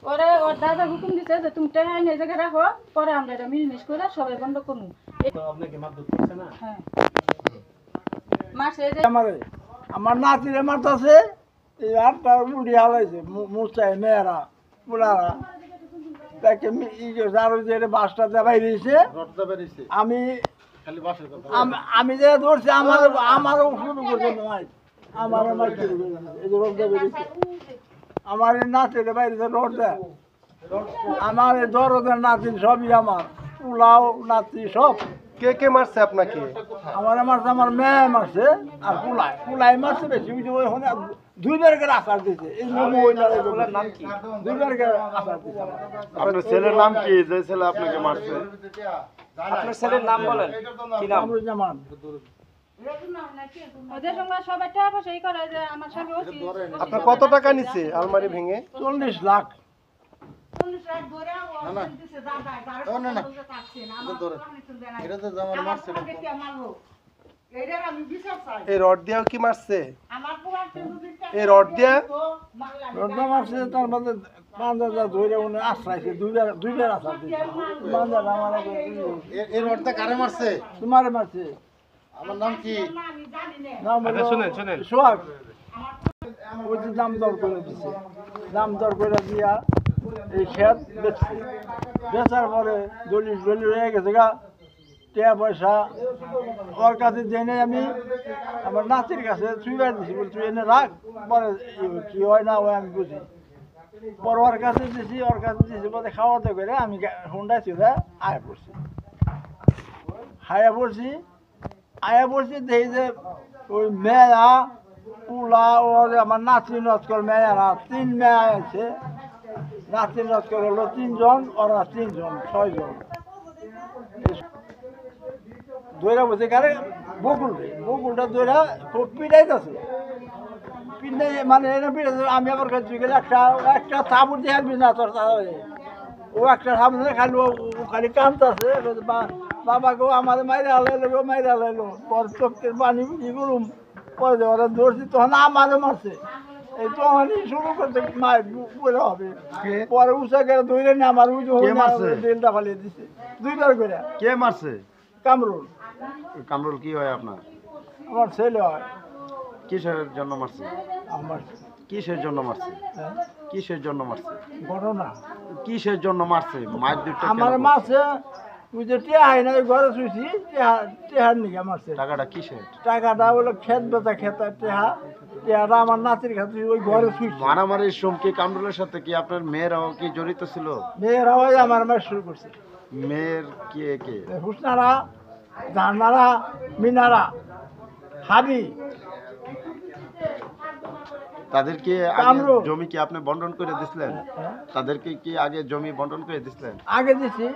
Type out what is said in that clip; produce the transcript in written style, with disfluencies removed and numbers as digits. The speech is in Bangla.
ওরে ওর দাদা হুকুম দিছে যে তুমি টাকা এনে এই জায়গায় রাখো, পরে আমরা এটা মিলমিশ করে সবাই বন্ধ করবো। তো আপনাকে মারধর করছে না? হ্যাঁ মাসে আমার নাতিরে মারতাছে, এই আটটা মুড়ি হালাইছে মুচাই মেয়েরা পুলারা তাকে যার যে বাসটাতে বাইরেছে রডটা বেরিয়েছে আমি খালি বাসের কথা। আমি যে ধরছি আমারও শুরু করছে মাই আমারও মাই শুরু করে এই যে রোডটা বেরিয়েছে আমার এই নাতিরে বাইরেছে রোড দেয় আমার এই দরদের নাতি সবই আমার পোলাও নাতি সব। কে কে মারছে আপনাকে? আমার মেয়ে মারছে আর পুলাই মারছে বেশি ওইখানে দুইবার করে আকার দিছে এই মহিলার নাম কি? দুইবার করে আকার দিছে। আপনার ছেলের নাম কি যে ছেলে আপনাকে মারছে? আপনার ছেলের নাম বলেন, কি নাম? কামরুজ্জামান। ওদের সঙ্গে সবাই টাকা পয়সা ই করে যে আমার স্বামী ওসি আপনার কত টাকা নিছে আলমারি ভেঙে? 40 লাখ। এটা তো যেমন মারছে এই রড দিয়েও কি মারছে? এই রড দিয়া রোডটা মারছে তার মধ্যে বান্দাটা ধরে উনি আশ্রাইছে দুইবার আশ্রা দিছে বান্দাটা আমার এই রডটা কারে মারছে? তোমারে মারছে। আমার নাম কি? নাম আচ্ছা শুনেন শুনেন, সোহাগ। ওই যে দাম দর করে দিছে, দাম দর করে দিয়া এই ক্ষেত বেচছে, বেচার পরে দলিল হয়ে গেছে গা টাকা পয়সা ওর কাছে জেনে আমি আমার নাতির কাছে চুইবার দিছি বলে তুই এনে রাখ, পরে কি হয় না হয় আমি বুঝি। পর ওর কাছে দিছি বলে খাওয়াতে করে আমি হুন্ডায় চলে আয়া পড়ছি। আয়া পড়ছি দেখি যে ওই মেয়া পুলা ওর আমার নাতি নস্কর মেয়েরা 3 মেয়া আছে, নাতি নস্কর হলো 3 জন, ওরা 3 জন 6 জন দৈরা বসে গাড়ি বকুলটা দৈরা খুব পিড়াইতেছে পিড়াই মানে এনে পিড়াইছে। আমি আবার কাছে গেলে একটা থাবুর দিয়ে আসবি না তোর ও একটা সামনে খালি ও খালি কাঁদতেছে বাবা গো আমাদের মাইরা হালাইলো পর চোখের পানি ই করুম পরে ওরা ধরছি তখন আমারও মারছে। এই তখনই শুরু করতে মায়ের বলে হবে পরে উষা করে ধরে না আমার বেলটা ফালিয়ে দিছে দুইবার করে। কে মারছে? কামরুল। কামরুল কি হয় আপনার? আমার ছেলে হয়। কিসের জন্য মারছে? আমার কিসের জন্য মারছে? কিসের জন্য মারছে? ঘটনা কিসের জন্য মারছে? মার দুটো আমার মাসে ওই যে টেহাই না ঘরে শুয়েছি টেহার নিকে মারছে। টাকাটা কিসের? টাকাটা হলো খেত বেচা টেহাটা আমার নাতির কাছে ওই ঘরে শুয়েছি। মারামারির সময় কামরুলের সাথে কি আপনার মেয়েরাও কি জড়িত ছিল? মেয়েরা হয় আমার মার শুরু করছে। মেয়ের কে কে? হুসনারা, জাহানারা, মিনারা, হাবি। তাদেরকে কামরুল। জমি কি আপনি বন্টন করে দিছিলেন? তাদেরকে কি আগে জমি বন্টন করে দিছিলেন? আগে দিছি